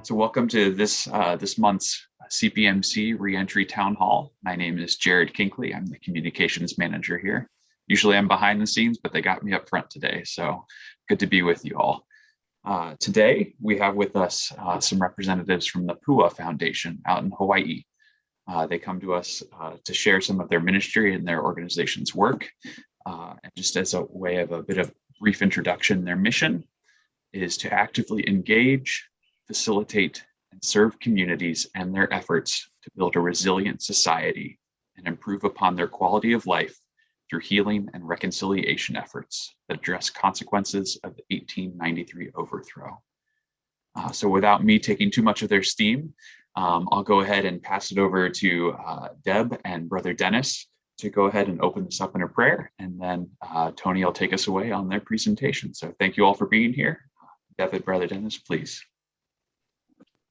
So welcome to this month's CPMC Reentry Town Hall. My name is Jared Kinkley. I'm the communications manager here. Usually I'm behind the scenes, but they got me up front today. So good to be with you all. Today we have with us some representatives from the Pūʻā Foundation out in Hawaii. They come to us to share some of their ministry and their organization's work. And just as a way of a bit of brief introduction, their mission is to actively engage, facilitate, and serve communities and their efforts to build a resilient society and improve upon their quality of life through healing and reconciliation efforts that address consequences of the 1893 overthrow. So without me taking too much of their steam, I'll go ahead and pass it over to Deb and Brother Dennis to go ahead and open this up in a prayer, and then Tony will take us away on their presentation. So thank you all for being here. Deb and Brother Dennis, please.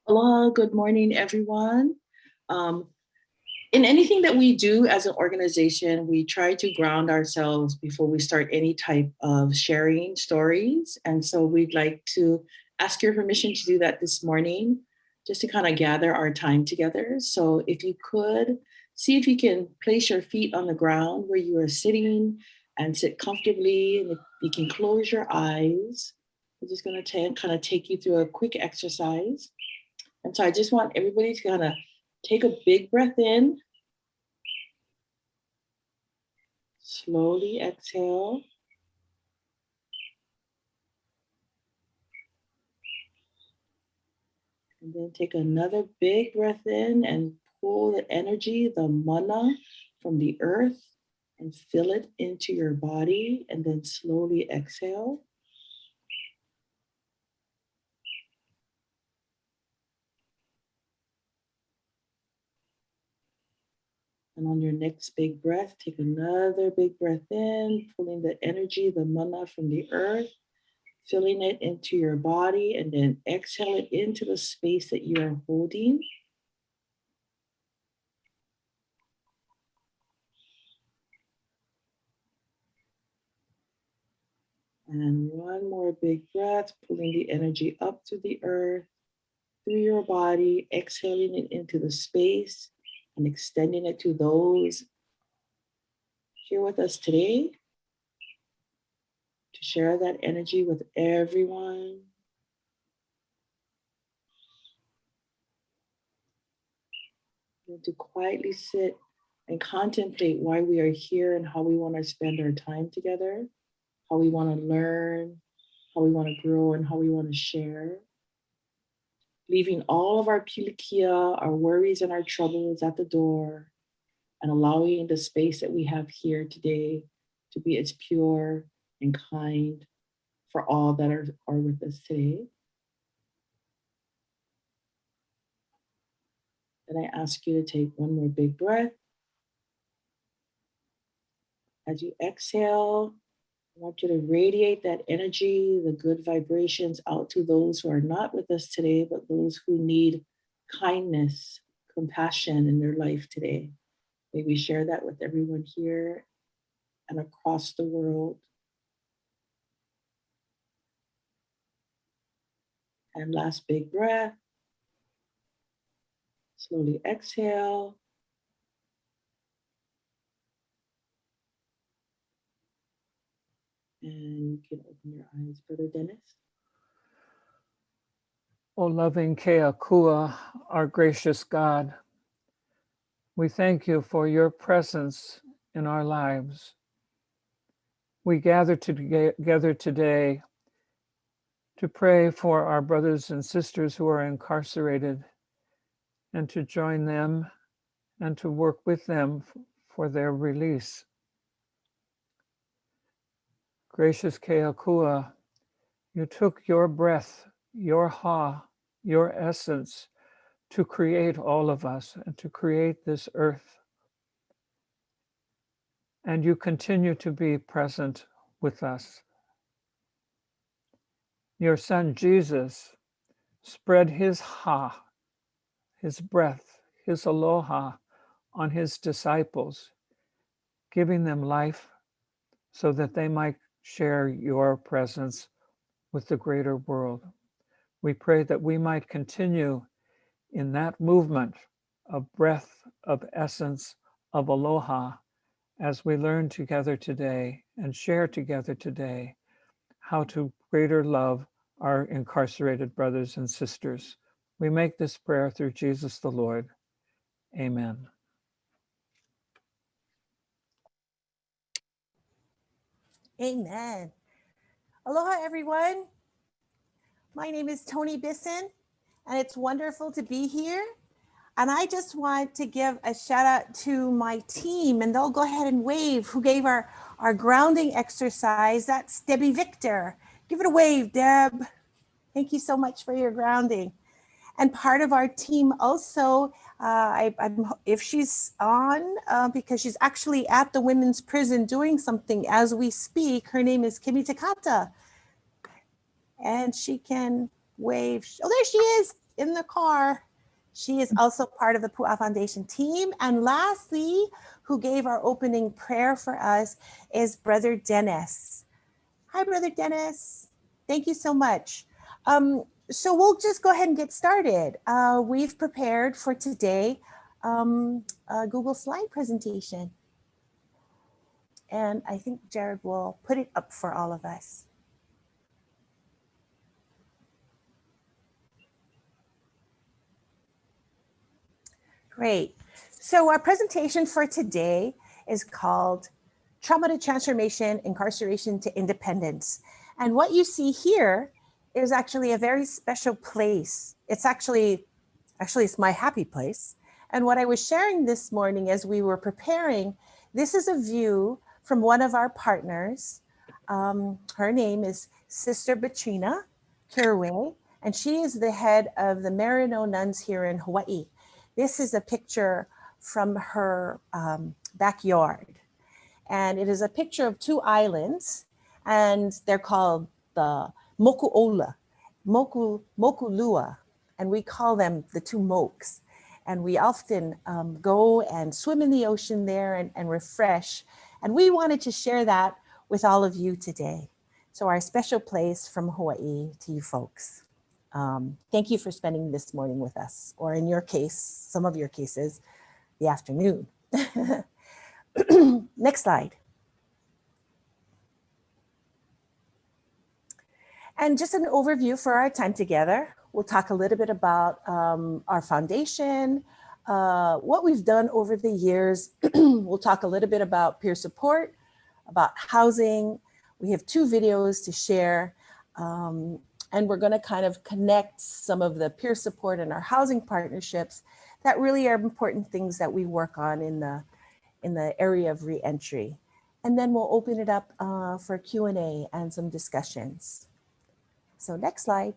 Hello, good morning, everyone. In anything that we do as an organization, we try to ground ourselves before we start any type of sharing stories. And so we'd like to ask your permission to do that this morning, just to kind of gather our time together. So if you could, see if you can place your feet on the ground where you are sitting and sit comfortably. And if you can close your eyes, we're just going to kind of take you through a quick exercise. And so I just want everybody to kind of take a big breath in. Slowly exhale. And then take another big breath in and pull the energy, the mana from the earth, and fill it into your body, and then slowly exhale. And on your next big breath, take another big breath in, pulling the energy, the mana from the earth, filling it into your body, and then exhale it into the space that you are holding. And one more big breath, pulling the energy up through the earth, through your body, exhaling it into the space and extending it to those here with us today, to share that energy with everyone. And to quietly sit and contemplate why we are here and how we want to spend our time together, how we want to learn, how we want to grow, and how we want to share. Leaving all of our pilikia, our worries and our troubles at the door, and allowing the space that we have here today to be as pure and kind for all that are with us today. And I ask you to take one more big breath. As you exhale, I want you to radiate that energy, the good vibrations out to those who are not with us today, but those who need kindness, compassion in their life today. May we share that with everyone here and across the world. And last big breath. Slowly exhale. And you can open your eyes, Brother Dennis. O loving Keakua, our gracious God, we thank you for your presence in our lives. We gather together today to pray for our brothers and sisters who are incarcerated, and to join them and to work with them for their release. Gracious Keakua, you took your breath, your ha, your essence to create all of us and to create this earth. And you continue to be present with us. Your son Jesus spread his ha, his breath, his aloha on his disciples, giving them life so that they might share your presence with the greater world. We pray that we might continue in that movement of breath, of essence, of aloha, as we learn together today and share together today how to greater love our incarcerated brothers and sisters. We make this prayer through Jesus the Lord. Amen. Amen. Aloha, everyone. My name is Toni Bisson, and it's wonderful to be here. And I just want to give a shout out to my team, and they'll go ahead and wave, who gave our grounding exercise. That's Debbie Victor. Give it a wave, Deb. Thank you so much for your grounding. And part of our team also, if she's on, because she's actually at the women's prison doing something as we speak, her name is Kimi Takata. And she can wave. Oh, there she is in the car. She is also part of the Pūʻā Foundation team. And lastly, who gave our opening prayer for us is Brother Dennis. Hi, Brother Dennis. Thank you so much. So we'll just go ahead and get started. We've prepared for today a Google slide presentation. And I think Jared will put it up for all of us. Great. So our presentation for today is called Trauma to Transformation, Incarceration to Independence. And what you see here is actually a very special place. It's actually it's my happy place. And what I was sharing this morning as we were preparing, this is a view from one of our partners. Her name is Sister Betrina Kirwe, and she is the head of the Marino Nuns here in Hawaii. This is a picture from her backyard. And it is a picture of two islands, and they're called the Moku'ola, Mokulua, and we call them the two Mokes. And we often go and swim in the ocean there and refresh. And we wanted to share that with all of you today. So our special place from Hawaii to you folks. Thank you for spending this morning with us, or in your case, some of your cases, the afternoon. Next slide. And just an overview for our time together. We'll talk a little bit about our foundation, what we've done over the years. We'll talk a little bit about peer support, about housing. We have 2 videos to share. And we're going to kind of connect some of the peer support and our housing partnerships that really are important things that we work on in the area of reentry. And then we'll open it up for Q&A and some discussions. So next slide.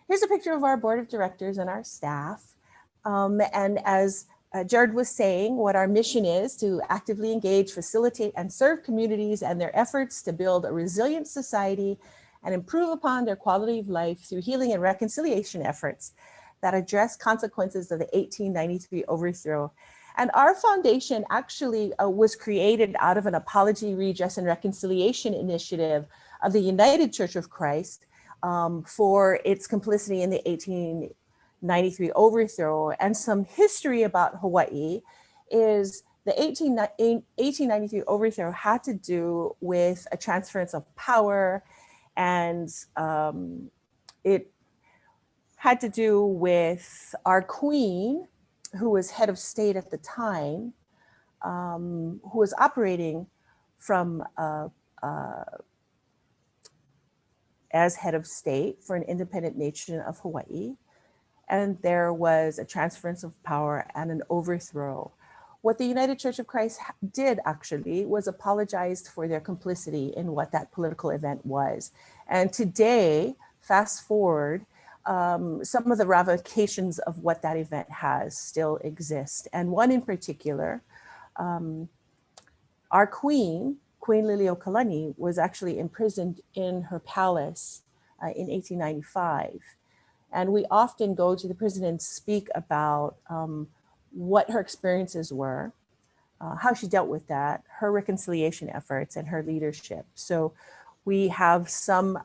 Here's a picture of our board of directors and our staff. And as Jared was saying, what our mission is to actively engage, facilitate, and serve communities and their efforts to build a resilient society and improve upon their quality of life through healing and reconciliation efforts that address consequences of the 1893 overthrow. And our foundation actually was created out of an apology, redress, and reconciliation initiative of the United Church of Christ for its complicity in the 1893 overthrow. And some history about Hawaii is the 1893 overthrow had to do with a transference of power, and it had to do with our queen, who was head of state at the time, who was operating from as head of state for an independent nation of Hawaii. And there was a transference of power and an overthrow. What the United Church of Christ did actually was apologized for their complicity in what that political event was. And today, fast forward, some of the ramifications of what that event has still exist. And one in particular, our queen, Queen Liliuokalani, was actually imprisoned in her palace in 1895. And we often go to the prison and speak about what her experiences were, how she dealt with that, her reconciliation efforts, and her leadership. So we have some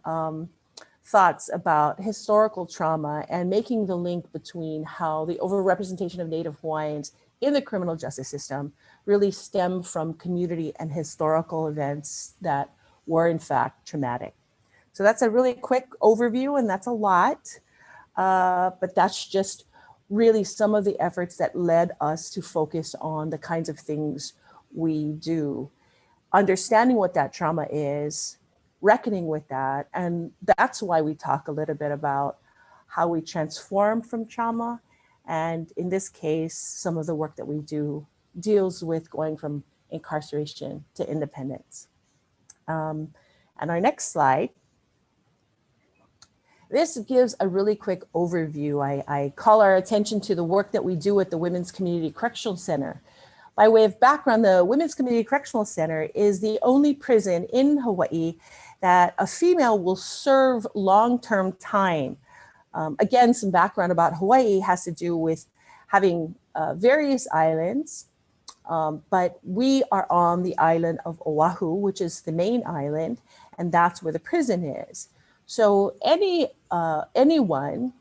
thoughts about historical trauma and making the link between how the overrepresentation of Native Hawaiians in the criminal justice system really stem from community and historical events that were in fact traumatic. So that's a really quick overview, and that's a lot, but that's just really some of the efforts that led us to focus on the kinds of things we do, understanding what that trauma is, reckoning with that. And that's why we talk a little bit about how we transform from trauma. And in this case, some of the work that we do deals with going from incarceration to independence. And our next slide. This gives a really quick overview. I call our attention to the work that we do at the Women's Community Correctional Center. By way of background, the Women's Community Correctional Center is the only prison in Hawaii that a female will serve long-term time. Again, some background about Hawaii has to do with having various islands, but we are on the island of Oahu, which is the main island, and that's where the prison is. So any woman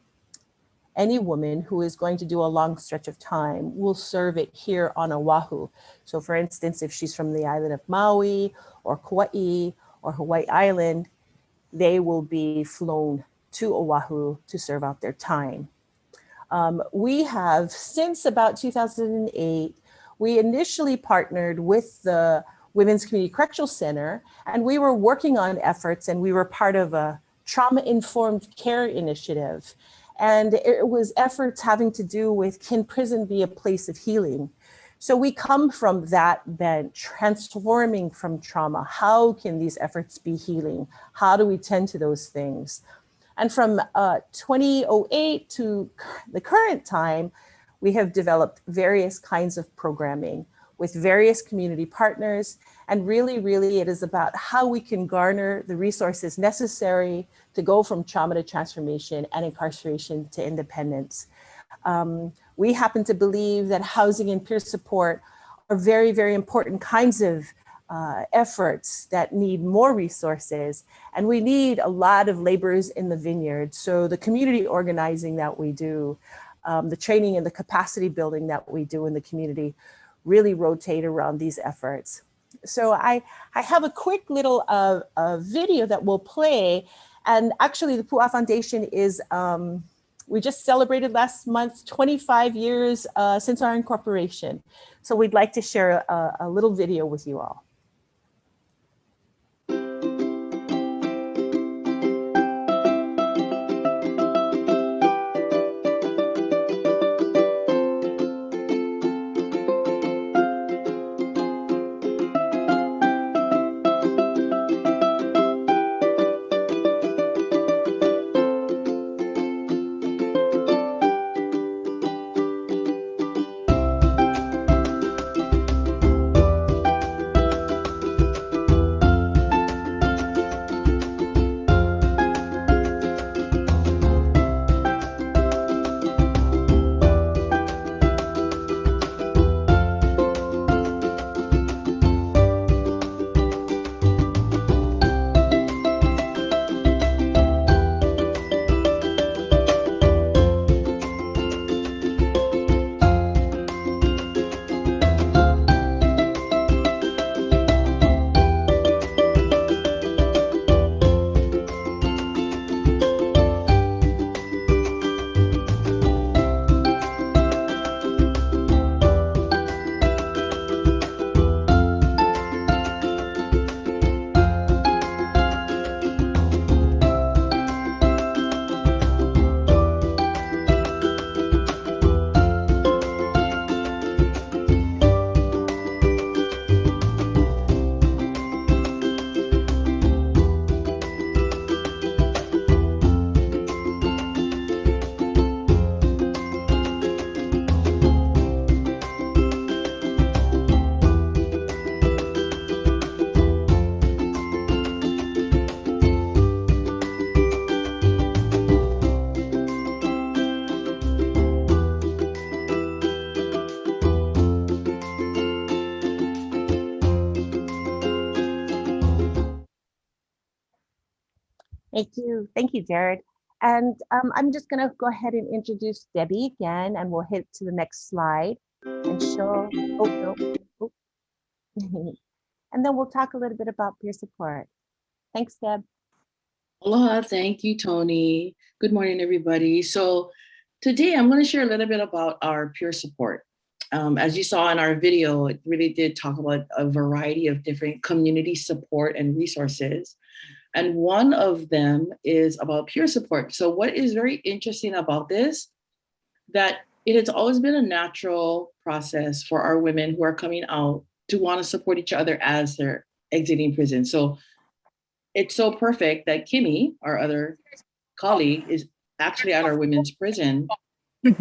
who is going to do a long stretch of time will serve it here on Oahu. So for instance, if she's from the island of Maui or Kauai or Hawaii Island, they will be flown to Oahu to serve out their time. We have, since about 2008, we initially partnered with the Women's Community Correctional Center, and we were working on efforts, and we were part of a trauma-informed care initiative. And it was efforts having to do with, can prison be a place of healing? So we come from that bent, transforming from trauma. How can these efforts be healing? How do we tend to those things? And from 2008 to the current time, we have developed various kinds of programming with various community partners. And really, really, it is about how we can garner the resources necessary to go from trauma to transformation and incarceration to independence. We happen to believe that housing and peer support are very, very important kinds of efforts that need more resources. And we need a lot of laborers in the vineyard. So the community organizing that we do, the training and the capacity building that we do in the community really rotate around these efforts. So I have a quick little video that we'll play. And actually the Pūʻā Foundation is, we just celebrated last month 25 years since our incorporation. So we'd like to share a little video with you all. Thank you, Jared. And I'm just gonna go ahead and introduce Debbie again, and we'll hit to the next slide and show, oh, no, oh. And then we'll talk a little bit about peer support. Thanks, Deb. Aloha, thank you, Tony. Good morning, everybody. So today I'm going to share a little bit about our peer support. As you saw in our video, it really did talk about a variety of different community support and resources. And one of them is about peer support. So what is very interesting about this, that it has always been a natural process for our women who are coming out to want to support each other as they're exiting prison. So it's so perfect that Kimmy, our other colleague, is actually at our women's prison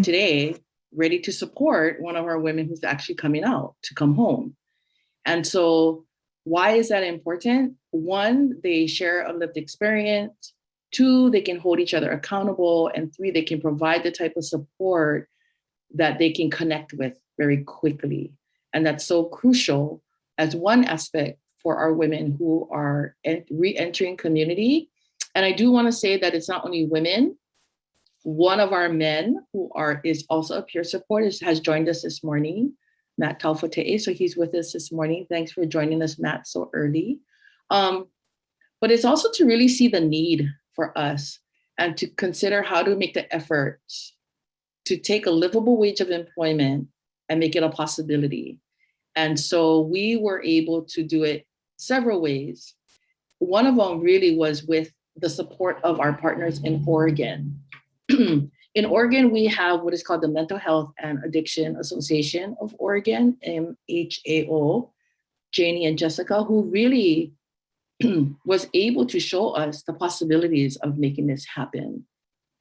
today, ready to support one of our women who's actually coming out to come home. And so why is that important? One, they share a lived experience. Two, they can hold each other accountable. And three, they can provide the type of support that they can connect with very quickly. And that's so crucial as one aspect for our women who are re-entering community. And I do want to say that it's not only women. One of our men who is also a peer support has joined us this morning, Matt Talfote'e. So he's with us this morning. Thanks for joining us, Matt, so early. But it's also to really see the need for us and to consider how to make the efforts to take a livable wage of employment and make it a possibility. And so we were able to do it several ways. One of them really was with the support of our partners in Oregon. In Oregon, we have what is called the Mental Health and Addiction Association of Oregon, MHAO, Janie and Jessica, who really was able to show us the possibilities of making this happen.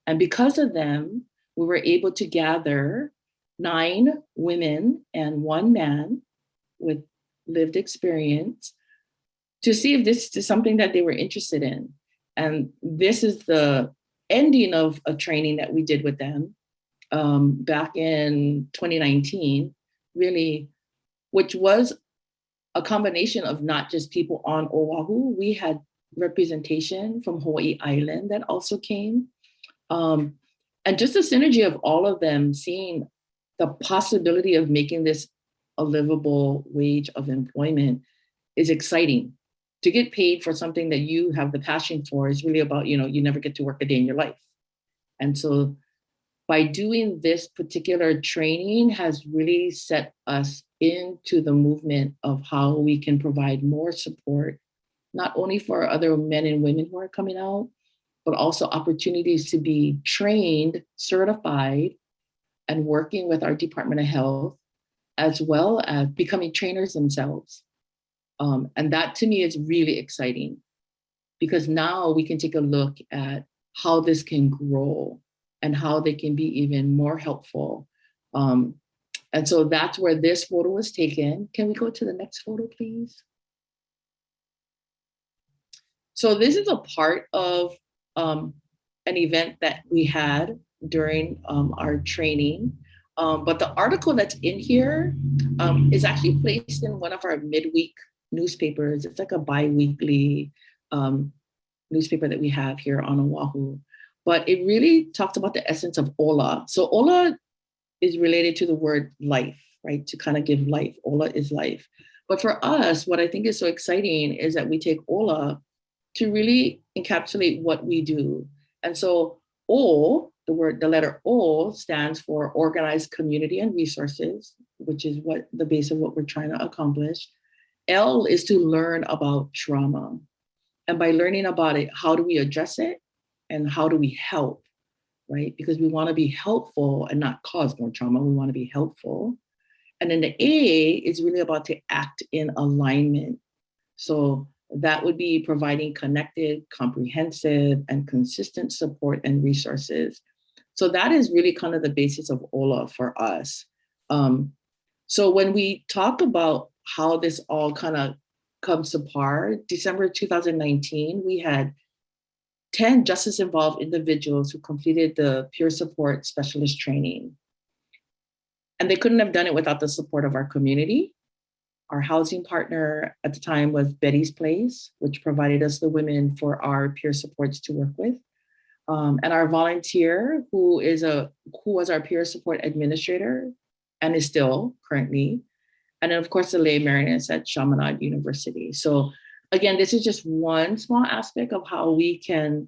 And because of them, we were able to gather 9 women and 1 man with lived experience to see if this is something that they were interested in. And this is the ending of a training that we did with them back in 2019, really, which was a combination of not just people on Oahu. We had representation from Hawaii Island that also came. And just the synergy of all of them seeing the possibility of making this a livable wage of employment is exciting. To get paid for something that you have the passion for is really about, you never get to work a day in your life. And so by doing this particular training has really set us into the movement of how we can provide more support, not only for other men and women who are coming out, but also opportunities to be trained, certified, and working with our Department of Health, as well as becoming trainers themselves. And that to me is really exciting because now we can take a look at how this can grow and how they can be even more helpful. And so that's where this photo was taken. Can we go to the next photo, please? So this is a part of an event that we had during our training. But the article that's in here is actually placed in one of our midweek newspapers. It's like a bi-weekly newspaper that we have here on Oahu. But it really talks about the essence of ola. So ola is related to the word life, right? To kind of give life. Ola is life. But for us, what I think is so exciting is that we take ola to really encapsulate what we do. And so O, the letter O stands for organized community and resources, which is what the base of what we're trying to accomplish. L is to learn about trauma. And by learning about it, how do we address it? And how do we help, right? Because we want to be helpful and not cause more trauma. We want to be helpful. And then the A is really about to act in alignment. So that would be providing connected, comprehensive, and consistent support and resources. So that is really kind of the basis of OLA for us. So when we talk about how this all kind of comes to par, December 2019, we had 10 justice-involved individuals who completed the peer support specialist training. And they couldn't have done it without the support of our community Our housing partner at the time was Betty's Place, which provided us the women for our peer supports to work with. And our volunteer, who was our peer support administrator and is still currently. And then of course, the lay Mariners at Chaminade University. So again, this is just one small aspect of how we can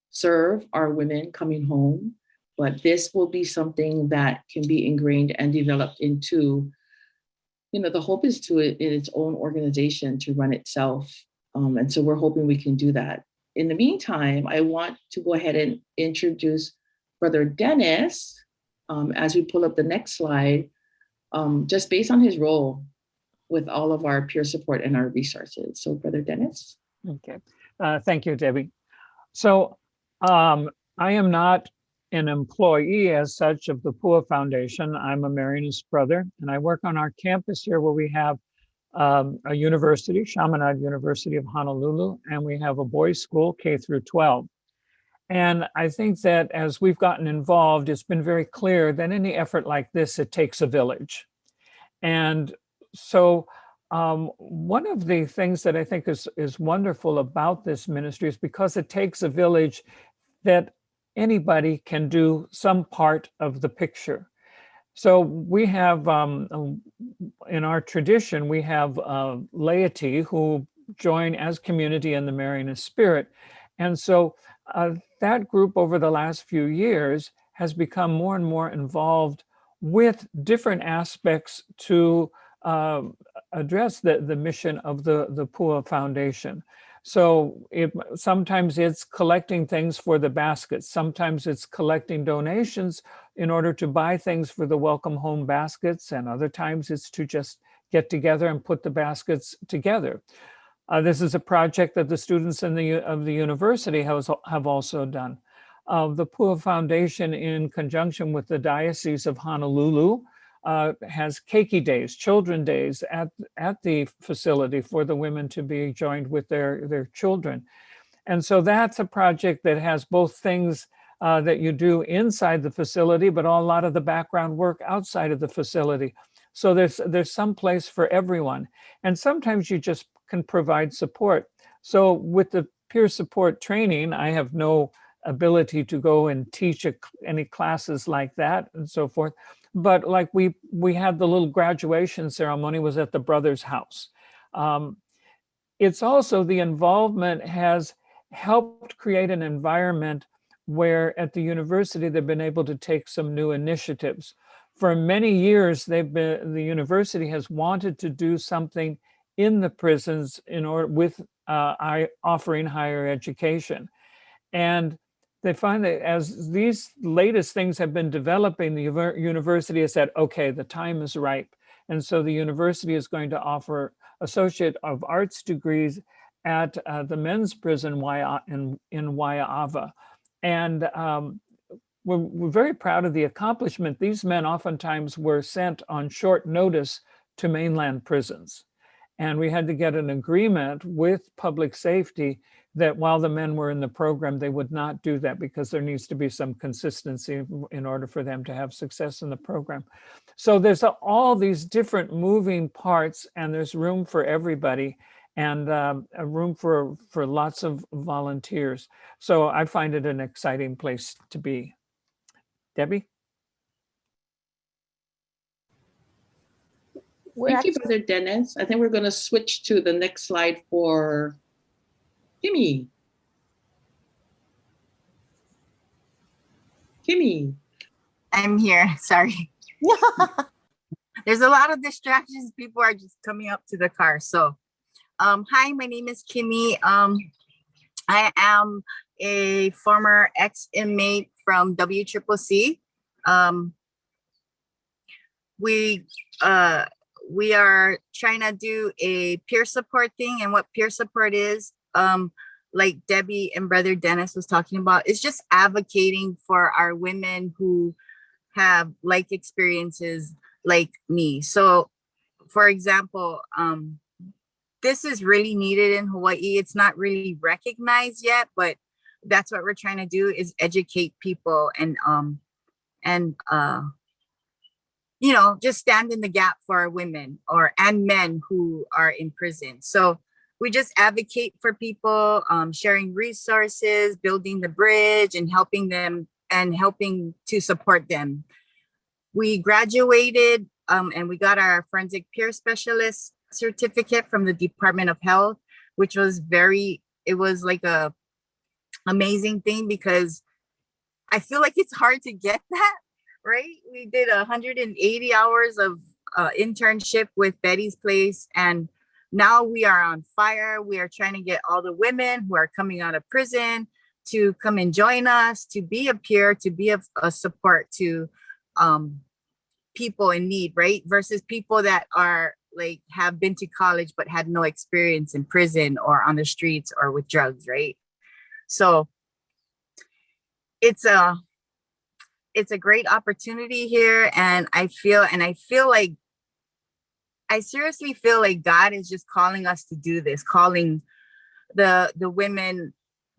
serve our women coming home, but this will be something that can be ingrained and developed into, the hope is to it in its own organization to run itself. And so we're hoping we can do that. In the meantime, I want to go ahead and introduce Brother Dennis as we pull up the next slide, just based on his role with all of our peer support and our resources. So Brother Dennis. Okay, thank you, Debbie. So I am not an employee as such of the Pūʻā Foundation. I'm a Marianist brother, and I work on our campus here where we have a university, Chaminade University of Honolulu, and we have a boys' school, K through 12. And I think that as we've gotten involved, it's been very clear that any effort like this, it takes a village. And so one of the things that I think is wonderful about this ministry is because it takes a village, that anybody can do some part of the picture. So we have, in our tradition, we have laity who join as community in the Marianist spirit. And so that group over the last few years has become more and more involved with different aspects to address the mission of the Pūʻā Foundation. So sometimes it's collecting things for the baskets. Sometimes it's collecting donations in order to buy things for the welcome home baskets. And other times it's to just get together and put the baskets together. This is a project that the students of the university have also done. The Pūʻā Foundation, in conjunction with the Diocese of Honolulu, has keiki days, children days at the facility for the women to be joined with their children. And so that's a project that has both things that you do inside the facility, but a lot of the background work outside of the facility. So there's some place for everyone. And sometimes you just can provide support. So with the peer support training, I have no ability to go and teach any classes like that and so forth. But like we had the little graduation ceremony was at the brother's house. It's also the involvement has helped create an environment where at the university they've been able to take some new initiatives. For many years, the university has wanted to do something in the prisons with offering higher education. And they find that as these latest things have been developing, the university has said, okay, the time is ripe. And so the university is going to offer Associate of Arts degrees at the men's prison in Waia'ava. And we're very proud of the accomplishment. These men oftentimes were sent on short notice to mainland prisons. And we had to get an agreement with public safety that while the men were in the program, they would not do that because there needs to be some consistency in order for them to have success in the program. So there's all these different moving parts, and there's room for everybody, and a room for lots of volunteers. So I find it an exciting place to be. Debbie? Thank you, Brother Dennis. I think we're going to switch to the next slide for Kimmy. Kimmy. I'm here, sorry. There's a lot of distractions. People are just coming up to the car. So, hi, my name is Kimmy. I am a former ex-inmate from WCCC. We are trying to do a peer support thing, and what peer support is, like Debbie and Brother Dennis was talking about, is just advocating for our women who have like experiences like me. So, for example, this is really needed in Hawaii. It's not really recognized yet, but that's what we're trying to do, is educate people and you know, just stand in the gap for women and men who are in prison. So we just advocate for people, sharing resources, building the bridge, and helping them and helping to support them. We graduated and we got our forensic peer specialist certificate from the Department of Health, which was it was like a amazing thing, because I feel like it's hard to get that, right? We did 180 hours of internship with Betty's Place, and now we are on fire. We are trying to get all the women who are coming out of prison to come and join us, to be a peer, to be a support to people in need, right? Versus people that are like have been to college but had no experience in prison or on the streets or with drugs, right? So it's a great opportunity here, and I seriously feel like God is just calling us to do this, calling the women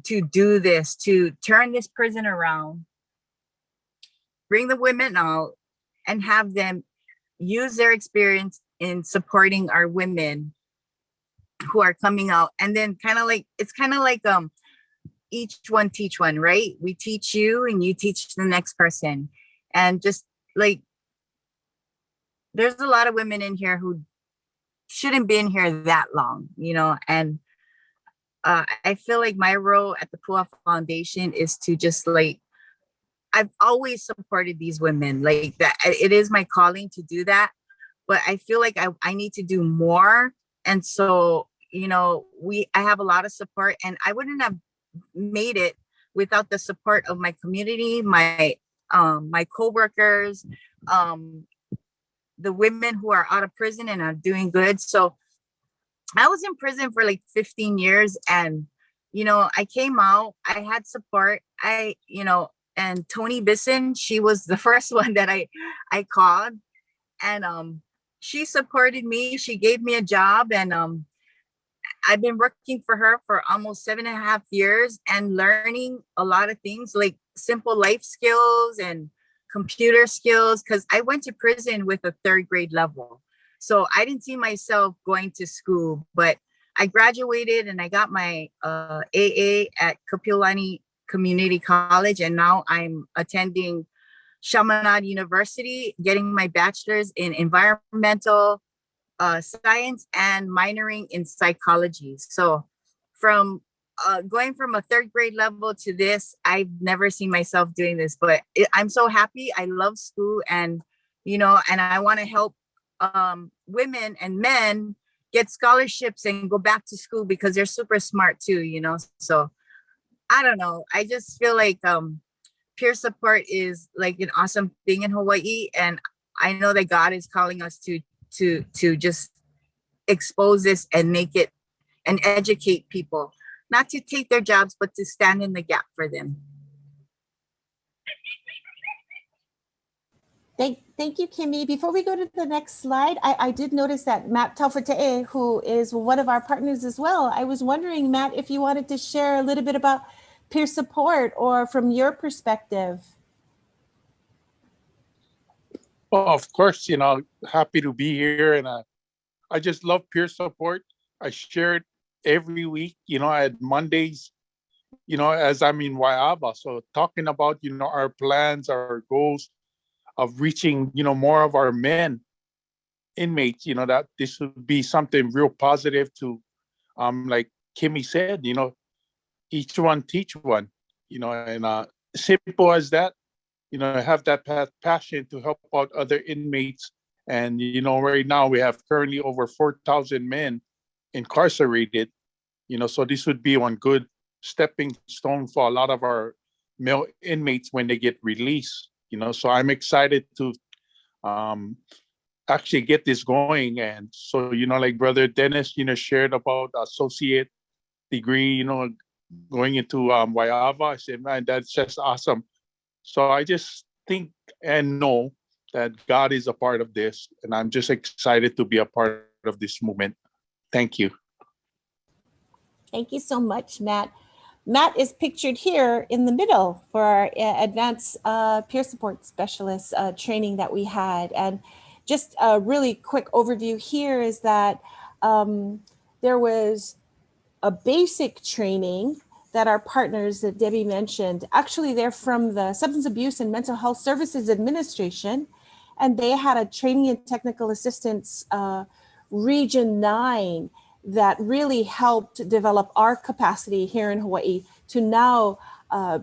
to do this, to turn this prison around, bring the women out, and have them use their experience in supporting our women who are coming out. And then it's kind of like each one teach one, right? We teach you and you teach the next person. And just like, there's a lot of women in here who shouldn't be in here that long, you know, and I feel like my role at the Pūʻā Foundation is to just like, I've always supported these women, like that. It is my calling to do that, but I feel like I need to do more. And so, you know, I have a lot of support, and I wouldn't have made it without the support of my community, my coworkers, the women who are out of prison and are doing good. So I was in prison for like 15 years, and, you know, I came out, I had support. And Tony Bisson, she was the first one that I called, and she supported me. She gave me a job, and I've been working for her for almost 7.5 years and learning a lot of things like simple life skills and computer skills, because I went to prison with a 3rd grade level. So I didn't see myself going to school, but I graduated and I got my AA at Kapiolani Community College, and now I'm attending Chaminade University, getting my bachelor's in environmental science and minoring in psychology. So from going from a 3rd grade level to this, I've never seen myself doing this, but I'm so happy. I love school, and, you know, and I want to help women and men get scholarships and go back to school, because they're super smart too, you know? So I don't know. I just feel like peer support is like an awesome thing in Hawaii. And I know that God is calling us to just expose this and make it and educate people, not to take their jobs, but to stand in the gap for them. Thank you, Kimmy. Before we go to the next slide, I did notice that Matt Taufate'e, who is one of our partners as well. I was wondering, Matt, if you wanted to share a little bit about peer support, or from your perspective. Well, of course, you know, happy to be here, and I just love peer support. I share it every week, you know, at Mondays, you know, as I'm in Waiava. So talking about, you know, our plans, our goals of reaching, you know, more of our men inmates, you know, that this would be something real positive to, like Kimmy said, you know, each one teach one, you know, and simple as that, you know, have that passion to help out other inmates. And, you know, right now we have currently over 4,000 men incarcerated, you know, so this would be one good stepping stone for a lot of our male inmates when they get released, you know. So I'm excited to actually get this going. And so, you know, like Brother Dennis, you know, shared about associate degree, you know, going into Waiava. I said, man, that's just awesome. So I just think and know that God is a part of this, and I'm just excited to be a part of this movement. Thank you. Thank you so much, Matt. Matt is pictured here in the middle for our advanced peer support specialist training that we had. And just a really quick overview here is that there was a basic training that our partners that Debbie mentioned, actually they're from the Substance Abuse and Mental Health Services Administration, and they had a training and technical assistance Region 9 that really helped develop our capacity here in Hawaii to now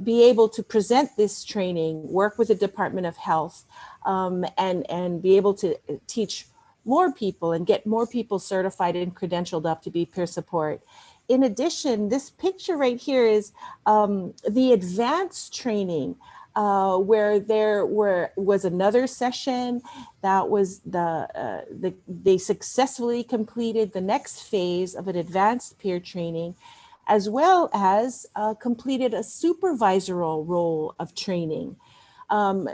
be able to present this training, work with the Department of Health, and be able to teach more people and get more people certified and credentialed up to be peer support. In addition, this picture right here is the advanced training where there was another session that was they successfully completed the next phase of an advanced peer training, as well as completed a supervisoral role of training.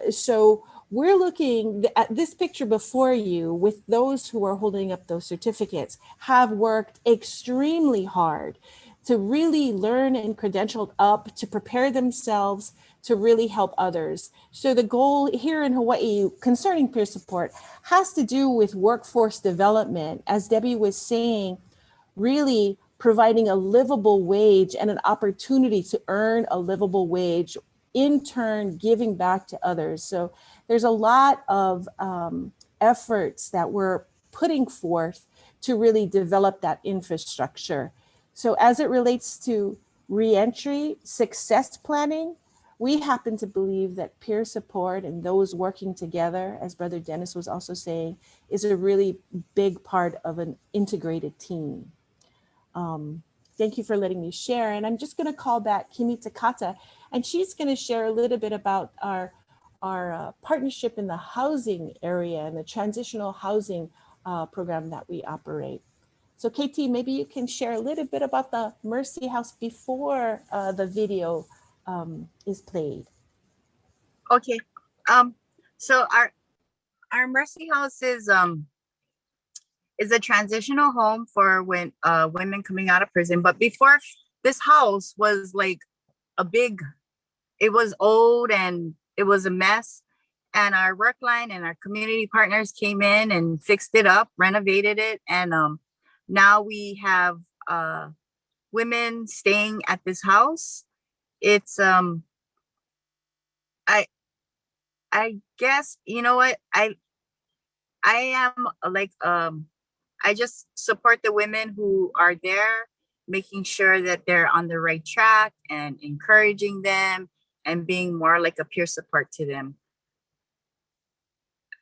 So we're looking at this picture before you with those who are holding up those certificates have worked extremely hard to really learn and credentialed up to prepare themselves to really help others. So the goal here in Hawaii concerning peer support has to do with workforce development, as Debbie was saying, really providing a livable wage and an opportunity to earn a livable wage, in turn giving back to others. So there's a lot of efforts that we're putting forth to really develop that infrastructure. So as it relates to reentry success planning, we happen to believe that peer support and those working together, as Brother Dennis was also saying, is a really big part of an integrated team. Thank you for letting me share. And I'm just going to call back Kimi Takata, and she's going to share a little bit about our partnership in the housing area and the transitional housing program that we operate. So KT, maybe you can share a little bit about the Mercy House before the video is played. Okay. So our Mercy House is a transitional home for when women coming out of prison. But before, this house was like it was old and it was a mess. And our work line and our community partners came in and fixed it up, renovated it. And now we have women staying at this house. It's I guess, you know what, I am like I just support the women who are there, making sure that they're on the right track and encouraging them and being more like a peer support to them.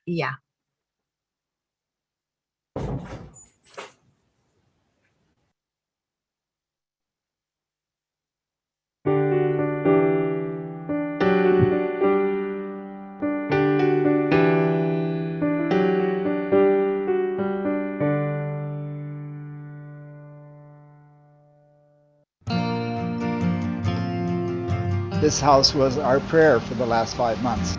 Yeah. This house was our prayer for the last 5 months.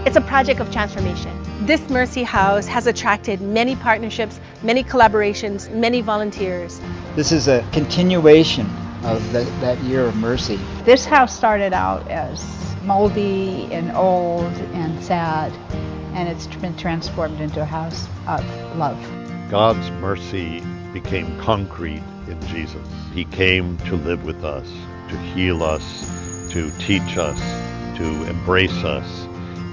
It's a project of transformation. This Mercy House has attracted many partnerships, many collaborations, many volunteers. This is a continuation of that year of mercy. This house started out as moldy and old and sad, and it's been transformed into a house of love. God's mercy became concrete in Jesus. He came to live with us, to heal us, to teach us, to embrace us.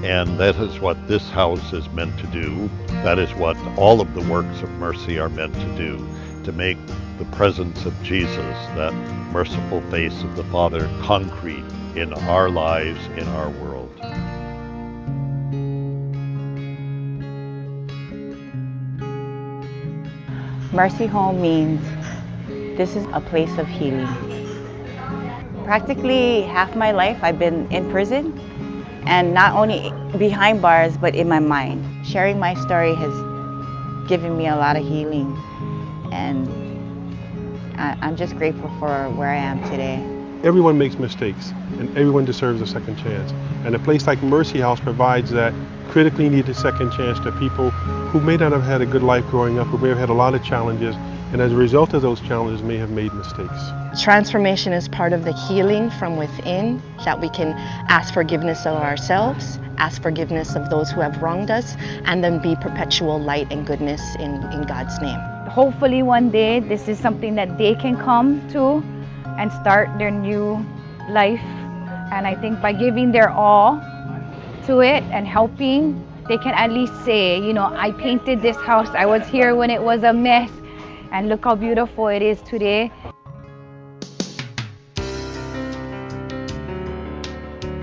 And that is what this house is meant to do. That is what all of the works of mercy are meant to do, to make the presence of Jesus, that merciful face of the Father, concrete in our lives, in our world. Mercy Home means this is a place of healing. Practically half my life I've been in prison, and not only behind bars, but in my mind. Sharing my story has given me a lot of healing, and I'm just grateful for where I am today. Everyone makes mistakes, and everyone deserves a second chance. And a place like Mercy House provides that critically need a second chance to people who may not have had a good life growing up, who may have had a lot of challenges, and as a result of those challenges may have made mistakes. Transformation is part of the healing from within, that we can ask forgiveness of ourselves, ask forgiveness of those who have wronged us, and then be perpetual light and goodness in God's name. Hopefully one day this is something that they can come to and start their new life. And I think by giving their all to it and helping, they can at least say, you know, I painted this house, I was here when it was a mess, and look how beautiful it is today.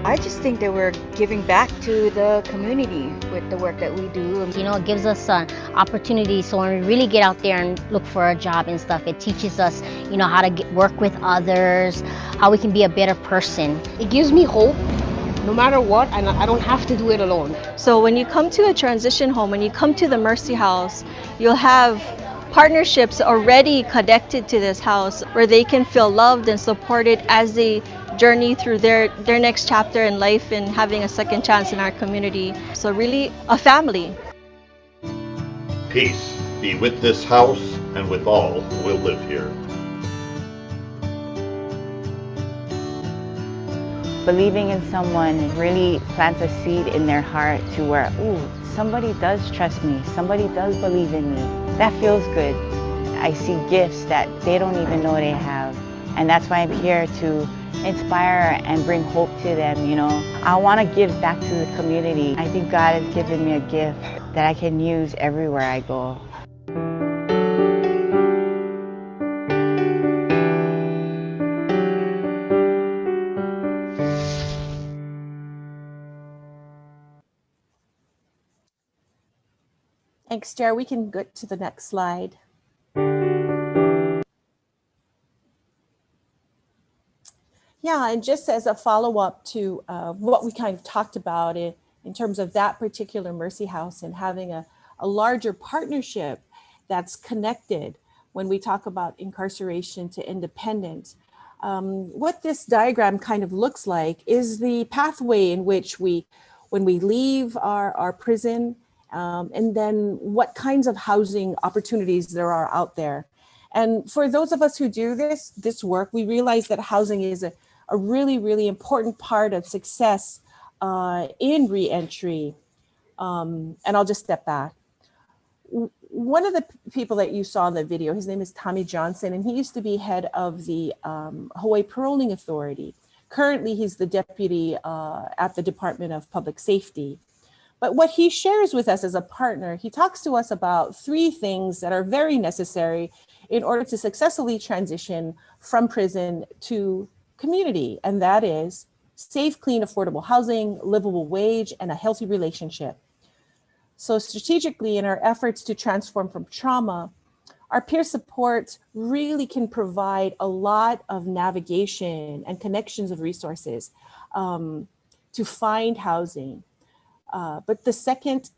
I just think that we're giving back to the community with the work that we do. You know, it gives us an opportunity, so when we really get out there and look for a job and stuff, it teaches us, you know, how to work with others, how we can be a better person. It gives me hope, no matter what, and I don't have to do it alone. So when you come to a transition home, when you come to the Mercy House, you'll have partnerships already connected to this house where they can feel loved and supported as they journey through their next chapter in life and having a second chance in our community. So really a family. Peace be with this house and with all who will live here. Believing in someone really plants a seed in their heart to where, ooh, somebody does trust me, somebody does believe in me. That feels good. I see gifts that they don't even know they have. And that's why I'm here to inspire and bring hope to them, you know. I want to give back to the community. I think God has given me a gift that I can use everywhere I go. Thanks, Jared. We can go to the next slide. Yeah, and just as a follow-up to what we kind of talked about in terms of that particular Mercy House and having a larger partnership that's connected when we talk about incarceration to independence. What this diagram kind of looks like is the pathway in which when we leave our prison, and then what kinds of housing opportunities there are out there. And for those of us who do this work, we realize that housing is a really, really important part of success in reentry. And I'll just step back. One of the people that you saw in the video, his name is Tommy Johnson, and he used to be head of the Hawaii Paroling Authority. Currently, he's the deputy at the Department of Public Safety. But what he shares with us as a partner, he talks to us about 3 things that are very necessary in order to successfully transition from prison to community. And that is safe, clean, affordable housing, livable wage, and a healthy relationship. So strategically, in our efforts to transform from trauma, our peer support really can provide a lot of navigation and connections of resources to find housing. But the second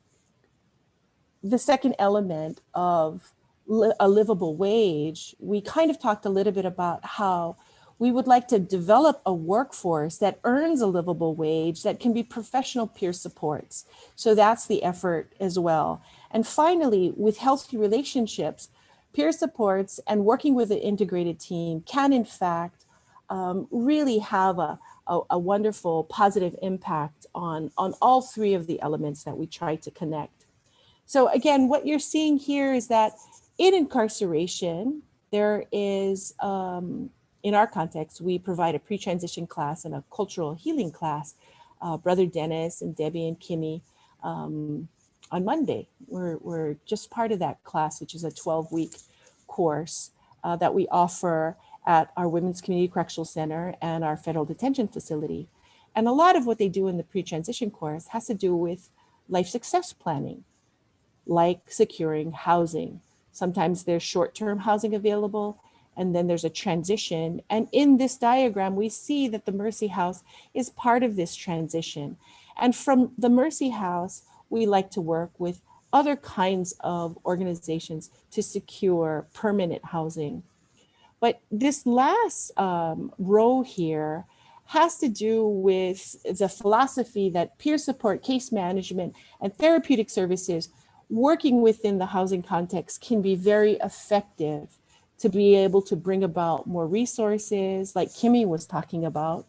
element of a livable wage, we kind of talked a little bit about how we would like to develop a workforce that earns a livable wage that can be professional peer supports. So that's the effort as well. And finally, with healthy relationships, peer supports and working with an integrated team can in fact really have a wonderful positive impact on all 3 of the elements that we try to connect. So again, what you're seeing here is that in incarceration, there is, in our context, we provide a pre-transition class and a cultural healing class. Brother Dennis and Debbie and Kimmy on Monday, we're just part of that class, which is a 12-week course that we offer at our Women's Community Correctional Center and our federal detention facility. And a lot of what they do in the pre-transition course has to do with life success planning, like securing housing. Sometimes there's short-term housing available, and then there's a transition. And in this diagram, we see that the Mercy House is part of this transition. And from the Mercy House, we like to work with other kinds of organizations to secure permanent housing. But this last row here has to do with the philosophy that peer support, case management, and therapeutic services working within the housing context can be very effective to be able to bring about more resources, like Kimmy was talking about,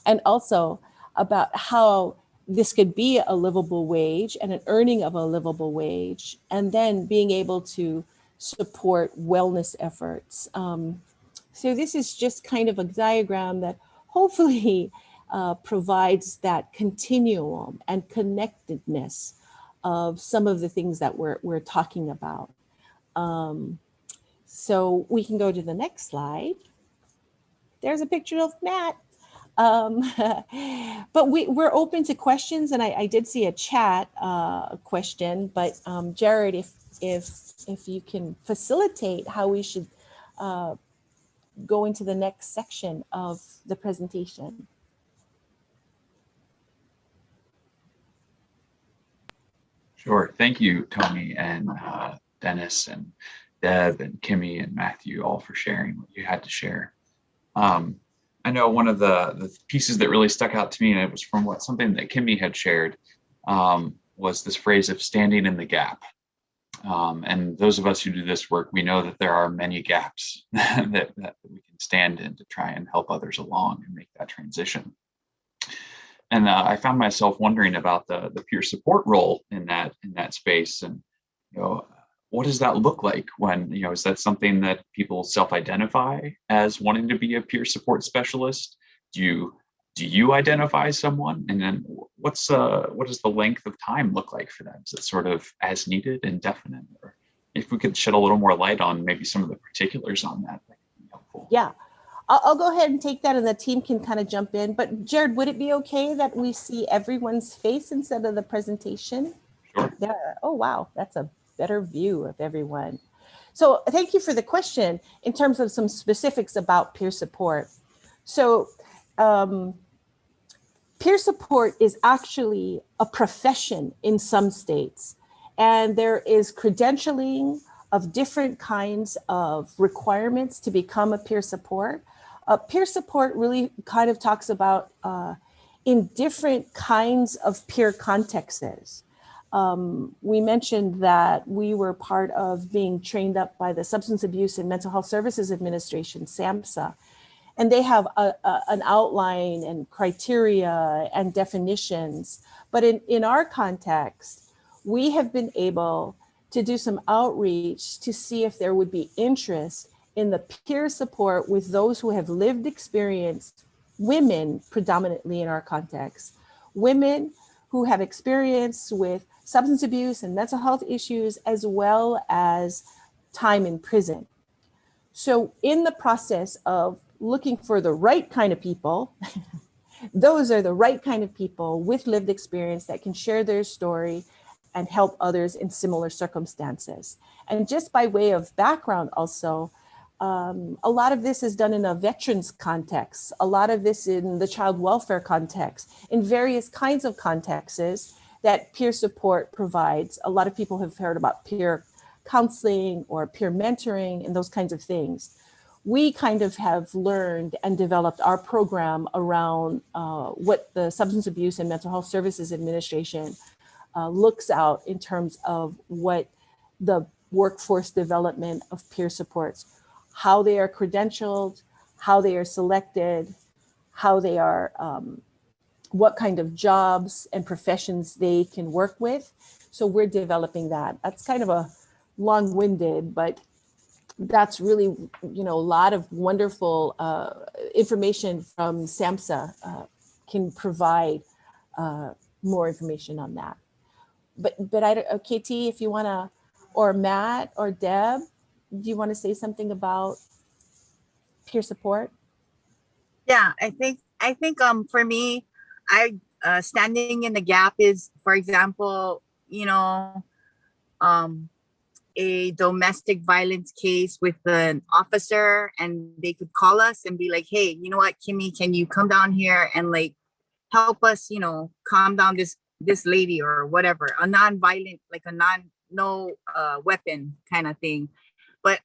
and also about how this could be a livable wage and an earning of a livable wage, and then being able to support wellness efforts. So this is just kind of a diagram that hopefully provides that continuum and connectedness of some of the things that we're talking about. So we can go to the next slide. There's a picture of Matt. But we're open to questions, and I did see a chat question, but Jared, if you can facilitate how we should go into the next section of the presentation. Sure. Thank you, Tony and Dennis and Deb and Kimmy and Matthew, all for sharing what you had to share. I know one of the pieces that really stuck out to me, and it was from something that Kimmy had shared, was this phrase of standing in the gap. And those of us who do this work, we know that there are many gaps that we can stand in to try and help others along and make that transition. And I found myself wondering about the peer support role in that space, and what does that look like when is that something that people self-identify as wanting to be a peer support specialist? Do you identify someone, and then what does the length of time look like for that? Is it sort of as needed, indefinite, or if we could shed a little more light on maybe some of the particulars on that could be helpful. Yeah. I'll go ahead and take that, and the team can kind of jump in. But Jared, would it be okay that we see everyone's face instead of the presentation? Sure. There. Oh, wow. That's a better view of everyone. So thank you for the question in terms of some specifics about peer support. So peer support is actually a profession in some states, and there is credentialing of different kinds of requirements to become a peer support. Peer support really kind of talks about in different kinds of peer contexts. We mentioned that we were part of being trained up by the Substance Abuse and Mental Health Services Administration, SAMHSA, and they have an outline and criteria and definitions. But in our context, we have been able to do some outreach to see if there would be interest in the peer support with those who have lived experience, women predominantly in our context, women who have experience with substance abuse and mental health issues, as well as time in prison. So in the process of looking for the right kind of people, those are the right kind of people with lived experience that can share their story and help others in similar circumstances. And just by way of background also, a lot of this is done in a veterans context, a lot of this in the child welfare context, in various kinds of contexts that peer support provides. A lot of people have heard about peer counseling or peer mentoring and those kinds of things. We kind of have learned and developed our program around what the Substance Abuse and Mental Health Services Administration looks out in terms of what the workforce development of peer supports, how they are credentialed, how they are selected, how they are, what kind of jobs and professions they can work with. So we're developing that. That's kind of a long-winded, but that's really, a lot of wonderful information from SAMHSA can provide more information on that. But I don't, KT, if you want to, or Matt or Deb, do you want to say something about peer support? Yeah, I think for me, standing in the gap is, for example, a domestic violence case with an officer, and they could call us and be like, hey, you know what, Kimmy, can you come down here and like help us, calm down this lady or whatever, a non-violent, like a no weapon kind of thing. But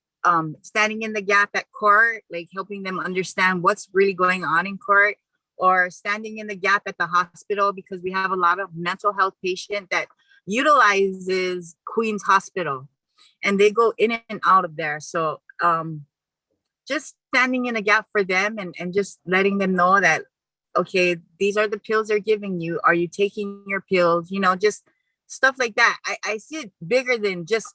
standing in the gap at court, like helping them understand what's really going on in court, or standing in the gap at the hospital, because we have a lot of mental health patient that utilizes Queen's Hospital and they go in and out of there. So just standing in a gap for them, and just letting them know that, okay, these are the pills they're giving you. Are you taking your pills? You know, just stuff like that. I see it bigger than just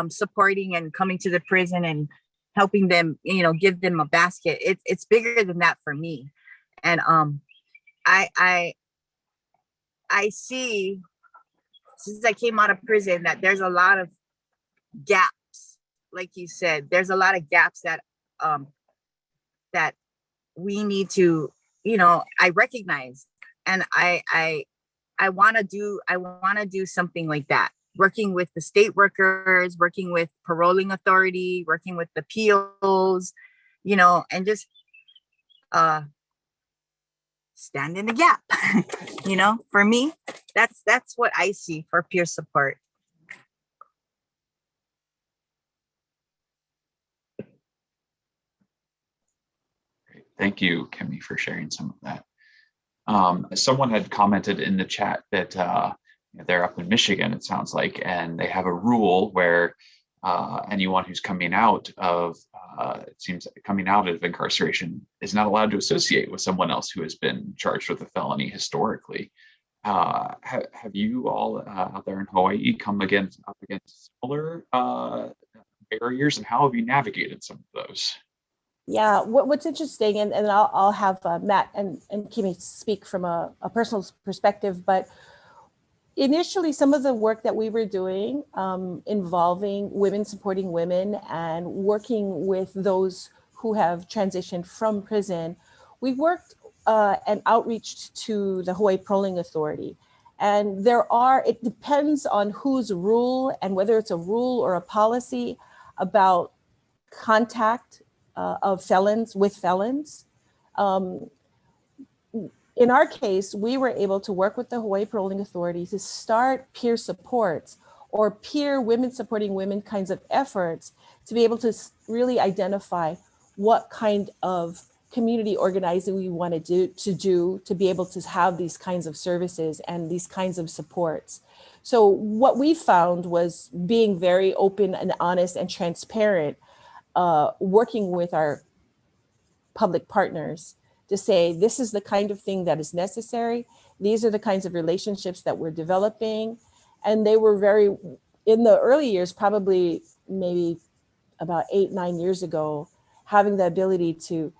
supporting and coming to the prison and helping them, you know, give them a basket. It's bigger than that for me. And I see, since I came out of prison, that there's a lot of gaps. Like you said, there's a lot of gaps that that we need to, you know, I recognize, and I want to do something like that, working with the state workers, working with paroling authority, working with the POs, you know, and just stand in the gap. You know, for me, that's what I see for peer support. Thank you, Kimmy, for sharing some of that. Someone had commented in the chat that they're up in Michigan, it sounds like, and they have a rule where anyone who's coming out of, it seems coming out of incarceration is not allowed to associate with someone else who has been charged with a felony historically. Have you all out there in Hawaii come up against similar barriers, and how have you navigated some of those? Yeah, what's interesting, and I'll have Matt and Kimmy speak from a personal perspective, but initially some of the work that we were doing involving women supporting women and working with those who have transitioned from prison, we worked and outreached to the Hawaii Paroling Authority. And it depends on whose rule and whether it's a rule or a policy about contact of felons with felons. In our case, we were able to work with the Hawaii Paroling Authority to start peer supports or peer women supporting women kinds of efforts to be able to really identify what kind of community organizing we want to do to be able to have these kinds of services and these kinds of supports. So what we found was being very open and honest and transparent, working with our public partners to say, this is the kind of thing that is necessary. These are the kinds of relationships that we're developing. And they were very, in the early years, probably maybe about 8-9 years ago, having the ability to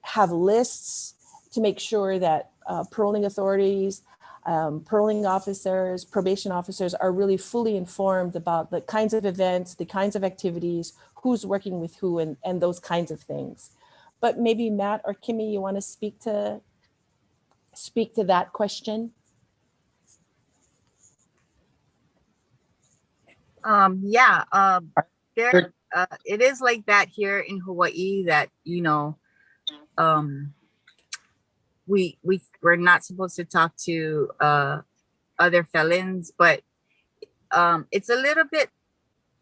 have lists to make sure that paroling authorities, paroling officers, probation officers are really fully informed about the kinds of events, the kinds of activities, who's working with who, and those kinds of things. But maybe Matt or Kimmy, you want to speak to that question? There it is like that here in Hawaii, that, you know, we're not supposed to talk to other felons, but it's a little bit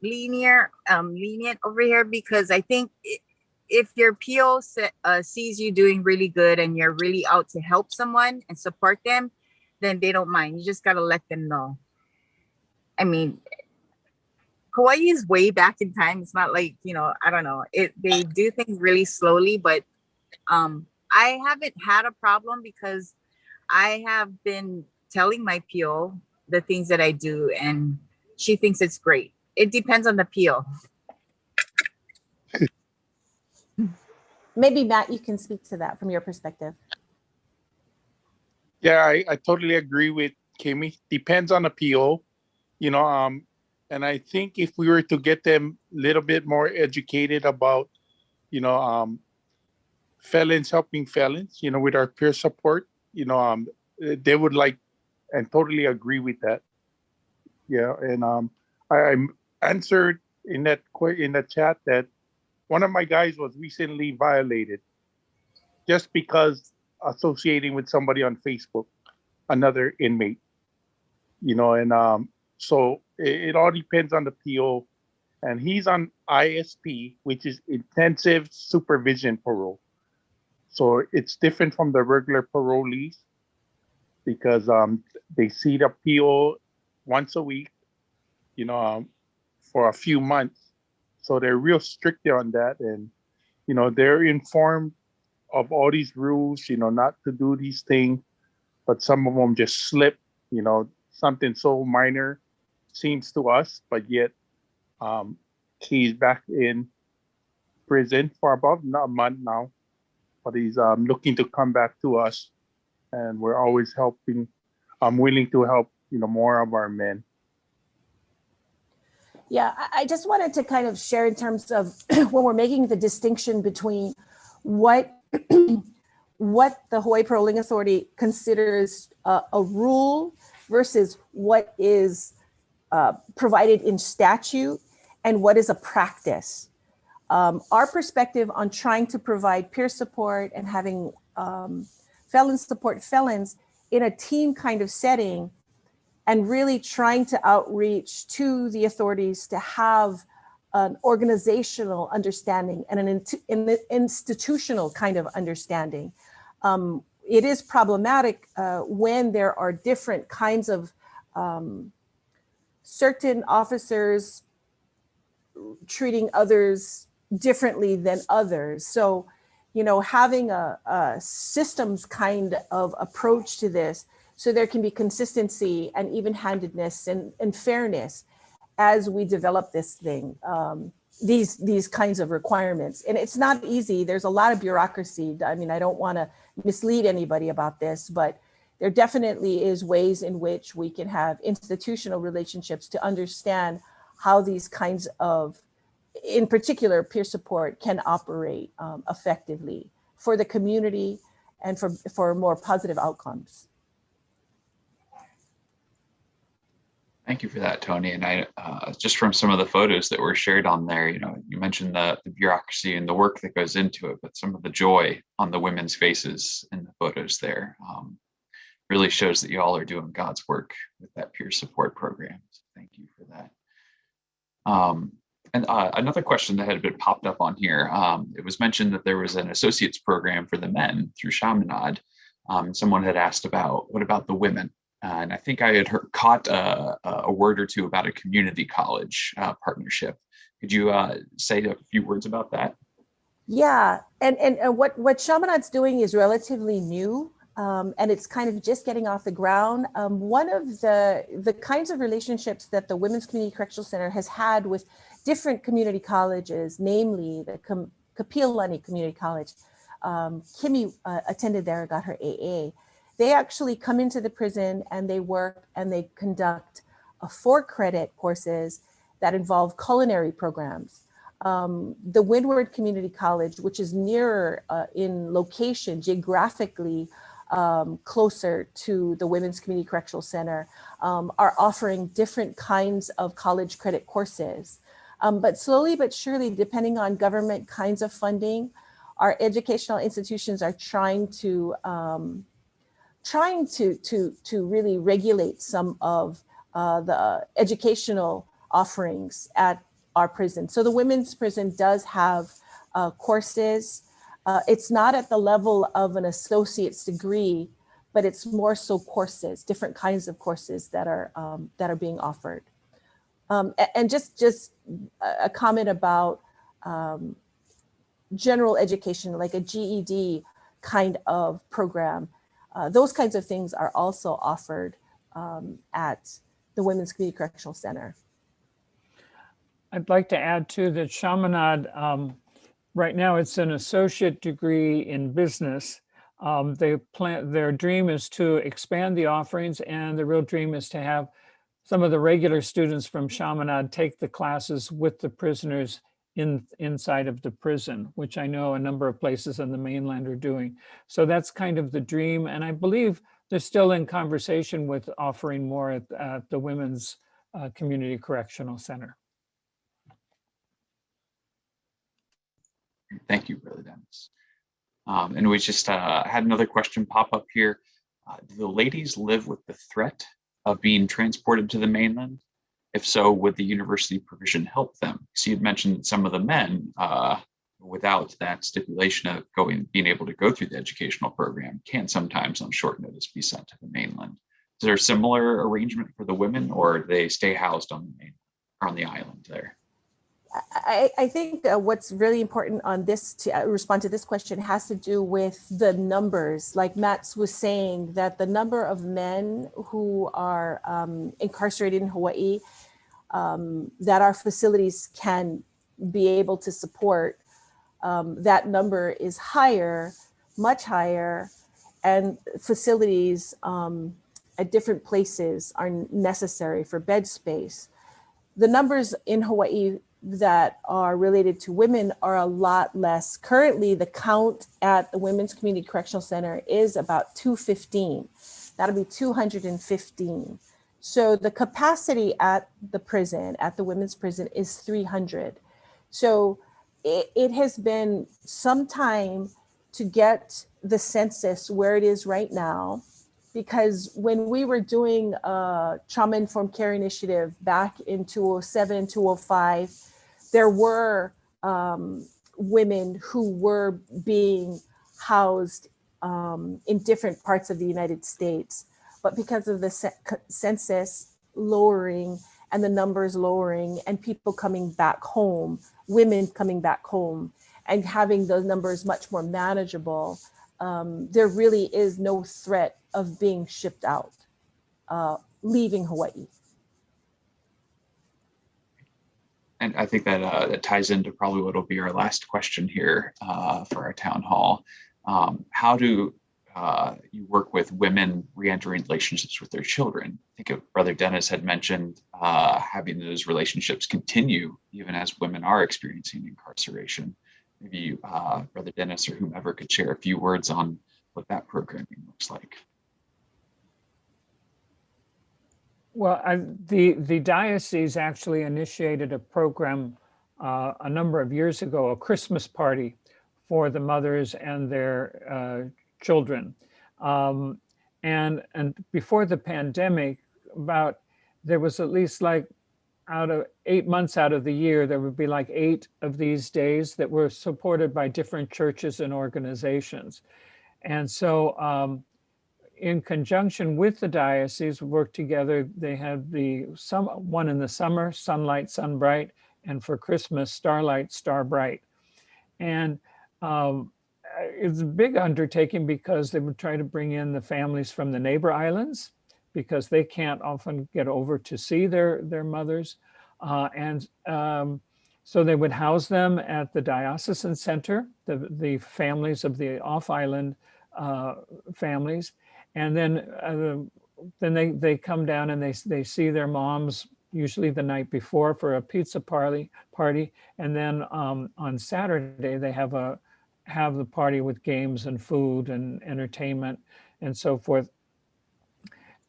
lenient over here, because I think if your PO sees you doing really good and you're really out to help someone and support them, then they don't mind. You just got to let them know. I mean, Hawaii is way back in time. It's not like, you know, I don't know. They do things really slowly, but I haven't had a problem because I have been telling my PO the things that I do, and she thinks it's great. It depends on the PO. Maybe Matt, you can speak to that from your perspective. Yeah, I totally agree with Kimmy. Depends on the PO, you know, and I think if we were to get them a little bit more educated about, you know, felons helping felons, you know, with our peer support, you know, they would like and totally agree with that. Yeah, and I answered in the chat that one of my guys was recently violated just because associating with somebody on Facebook, another inmate, you know, and so it all depends on the PO and he's on ISP, which is intensive supervision parole. So it's different from the regular parolees because they see the PO once a week, you know, for a few months. So they're real strict on that, and you know, they're informed of all these rules, you know, not to do these things, but some of them just slip, you know, something so minor seems to us, but yet he's back in prison for about a month now, but he's looking to come back to us, and we're always helping. I'm willing to help, you know, more of our men. Yeah, I just wanted to kind of share in terms of when we're making the distinction between what what the Hawaii Paroling Authority considers a rule versus what is provided in statute and what is a practice. Our perspective on trying to provide peer support and having felons support felons in a team kind of setting, and really trying to outreach to the authorities to have an organizational understanding and an institutional kind of understanding. It is problematic when there are different kinds of certain officers treating others differently than others. So, you know, having a systems kind of approach to this, so there can be consistency and even-handedness and fairness as we develop this thing, these kinds of requirements. And it's not easy. There's a lot of bureaucracy. I mean, I don't want to mislead anybody about this, but there definitely is ways in which we can have institutional relationships to understand how these kinds of, in particular, peer support can operate effectively for the community and for more positive outcomes. Thank you for that, Tony. And I just from some of the photos that were shared on there, you know, you mentioned the bureaucracy and the work that goes into it, but some of the joy on the women's faces in the photos there really shows that you all are doing God's work with that peer support program. So thank you for that. And another question that had been popped up on here, it was mentioned that there was an associate's program for the men through Chaminade. Someone had asked about, what about the women? And I think I had caught a word or two about a community college partnership. Could you say a few words about that? Yeah, and what Chaminade's doing is relatively new, and it's kind of just getting off the ground. One of the kinds of relationships that the Women's Community Correctional Center has had with different community colleges, namely the Kapiolani Community College. Kimmy attended there and got her AA. They actually come into the prison and they work and they conduct 4-credit courses that involve culinary programs. The Windward Community College, which is nearer in location, geographically closer to the Women's Community Correctional Center, are offering different kinds of college credit courses. But slowly but surely, depending on government kinds of funding, our educational institutions are trying to really regulate some of the educational offerings at our prison. So the women's prison does have courses. It's not at the level of an associate's degree, but it's more so courses, different kinds of courses that are being offered. And just a comment about general education, like a GED kind of program. Those kinds of things are also offered at the Women's Community Correctional Center. I'd like to add too that Chaminade, right now it's an associate degree in business. Their dream is to expand the offerings, and the real dream is to have some of the regular students from Chaminade take the classes with the prisoners inside of the prison, which I know a number of places on the mainland are doing. So that's kind of the dream. And I believe they're still in conversation with offering more at the Women's Community Correctional Center. Thank you, Brother Dennis. And we just had another question pop up here. Do the ladies live with the threat of being transported to the mainland? If so, would the university provision help them? So you'd mentioned some of the men, without that stipulation of being able to go through the educational program, can sometimes on short notice be sent to the mainland. Is there a similar arrangement for the women, or do they stay housed on the mainland, or on the island there? I think what's really important on this, to respond to this question, has to do with the numbers. Like Matt was saying, that the number of men who are incarcerated in Hawaii that our facilities can be able to support, that number is higher, much higher, and facilities at different places are necessary for bed space. The numbers in Hawaii that are related to women are a lot less. Currently, the count at the Women's Community Correctional Center is about 215. That'll be 215. So the capacity at the prison, at the women's prison, is 300. So it has been some time to get the census where it is right now, because when we were doing a trauma-informed care initiative back in 2007, 2005, there were women who were being housed in different parts of the United States. But because of the census lowering and the numbers lowering and people coming back home, women coming back home and having those numbers much more manageable, there really is no threat of being shipped out, leaving Hawaii. And I think that that ties into probably what will be our last question here for our town hall. How do you work with women re-entering relationships with their children? I think Brother Dennis had mentioned having those relationships continue even as women are experiencing incarceration. Maybe you, Brother Dennis or whomever, could share a few words on what that programming looks like. Well, the diocese actually initiated a program a number of years ago, a Christmas party for the mothers and their children. And before the pandemic, there was at least like out of 8 months out of the year, there would be like 8 of these days that were supported by different churches and organizations. And so in conjunction with the diocese, work together. They had one in the summer, Sunlight, Sunbright, and for Christmas, Starlight, Starbright. And it's a big undertaking because they would try to bring in the families from the neighbor islands because they can't often get over to see their mothers. So they would house them at the diocesan center, the families of the off-island families. And then they come down and they see their moms usually the night before for a pizza party. And then on Saturday, they have the party with games and food and entertainment and so forth.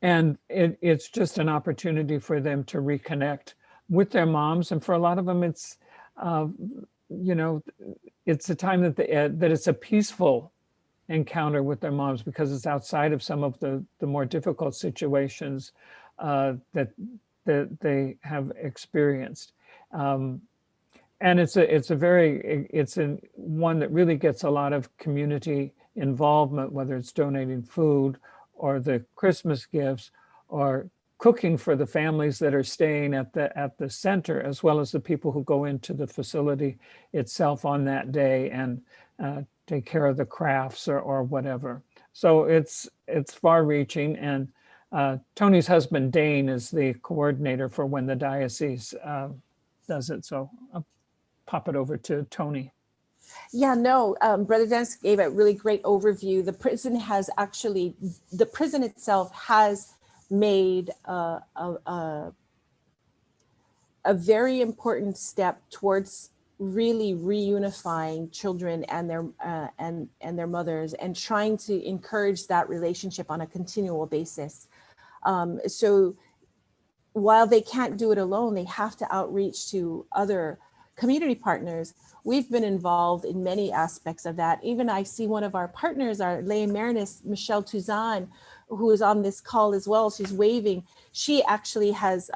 And it's just an opportunity for them to reconnect with their moms. And for a lot of them, it's, it's a time that it's a peaceful encounter with their moms because it's outside of some of the more difficult situations that they have experienced. And it's one that really gets a lot of community involvement, whether it's donating food or the Christmas gifts or cooking for the families that are staying at the center, as well as the people who go into the facility itself on that day and take care of the crafts or whatever. So it's far-reaching, and Tony's husband Dane is the coordinator for when the diocese does it. So I'll pop it over to Tony. Yeah, no, Brother Dennis gave a really great overview. The prison itself has made a very important step towards really reunifying children and their mothers and trying to encourage that relationship on a continual basis. So while they can't do it alone, they have to outreach to other community partners. We've been involved in many aspects of that. Even I see one of our partners, our lay emeritus, Michelle Touzan, who is on this call as well. She's waving. She actually has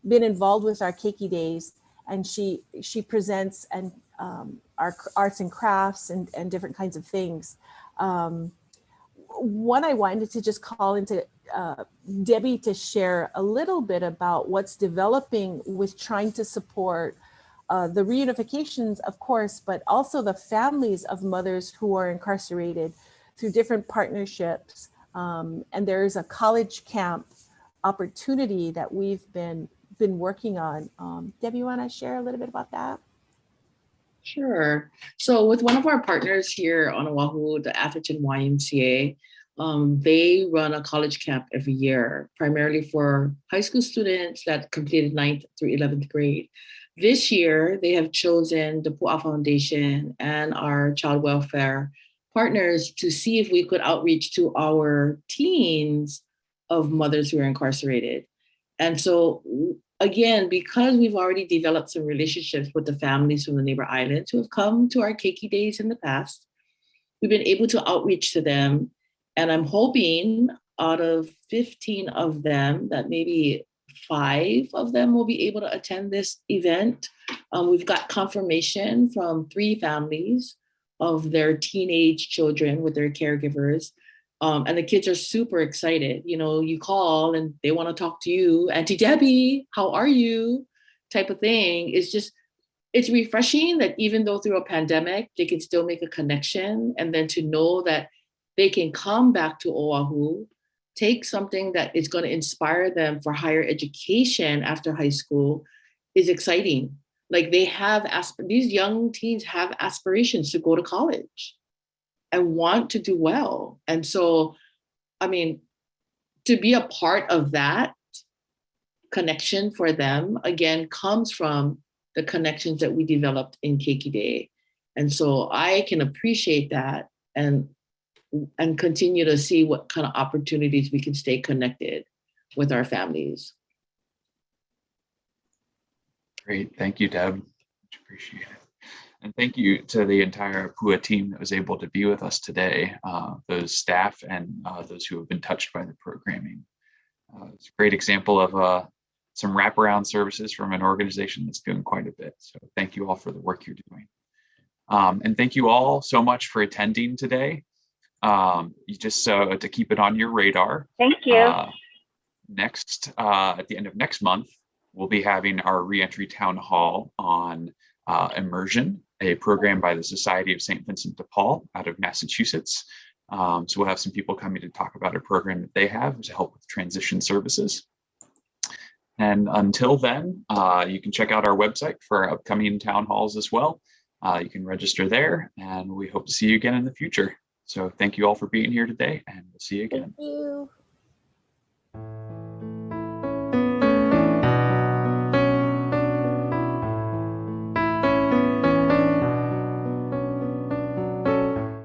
been involved with our Keiki Days, and she presents and our arts and crafts and different kinds of things. One, I wanted to just call into Debbie to share a little bit about what's developing with trying to support the reunifications, of course, but also the families of mothers who are incarcerated through different partnerships. And there's a college camp opportunity that we've been working on. Debbie, you want to share a little bit about that? Sure. So with one of our partners here on Oahu, the Atherton YMCA, they run a college camp every year, primarily for high school students that completed 9th through 11th grade. This year, they have chosen the Pūʻā Foundation and our child welfare partners to see if we could outreach to our teens of mothers who are incarcerated. And so again, because we've already developed some relationships with the families from the neighbor islands who have come to our Keiki Days in the past, we've been able to outreach to them. And I'm hoping out of 15 of them that maybe 5 of them will be able to attend this event. We've got confirmation from 3 families of their teenage children with their caregivers. And the kids are super excited. You know, you call and they want to talk to you. Auntie Debbie, how are you? Type of thing. It's refreshing that even though through a pandemic, they can still make a connection. And then to know that they can come back to Oahu, take something that is going to inspire them for higher education after high school is exciting. Like these young teens have aspirations to go to college and want to do well. And so, I mean, to be a part of that connection for them, again, comes from the connections that we developed in Keiki Day. And so I can appreciate that and continue to see what kind of opportunities we can stay connected with our families. Great, thank you, Deb. Much appreciated. And thank you to the entire Pūʻā team that was able to be with us today, those staff and those who have been touched by the programming. It's a great example of some wraparound services from an organization that's doing quite a bit. So thank you all for the work you're doing. And thank you all so much for attending today. You just to keep it on your radar. Thank you. Next, at the end of next month, we'll be having our reentry town hall on Immersion, a program by the Society of St. Vincent de Paul out of Massachusetts. So we'll have some people coming to talk about a program that they have to help with transition services. And until then, you can check out our website for our upcoming town halls as well. You can register there, and we hope to see you again in the future. So thank you all for being here today, and we'll see you again. Thank you.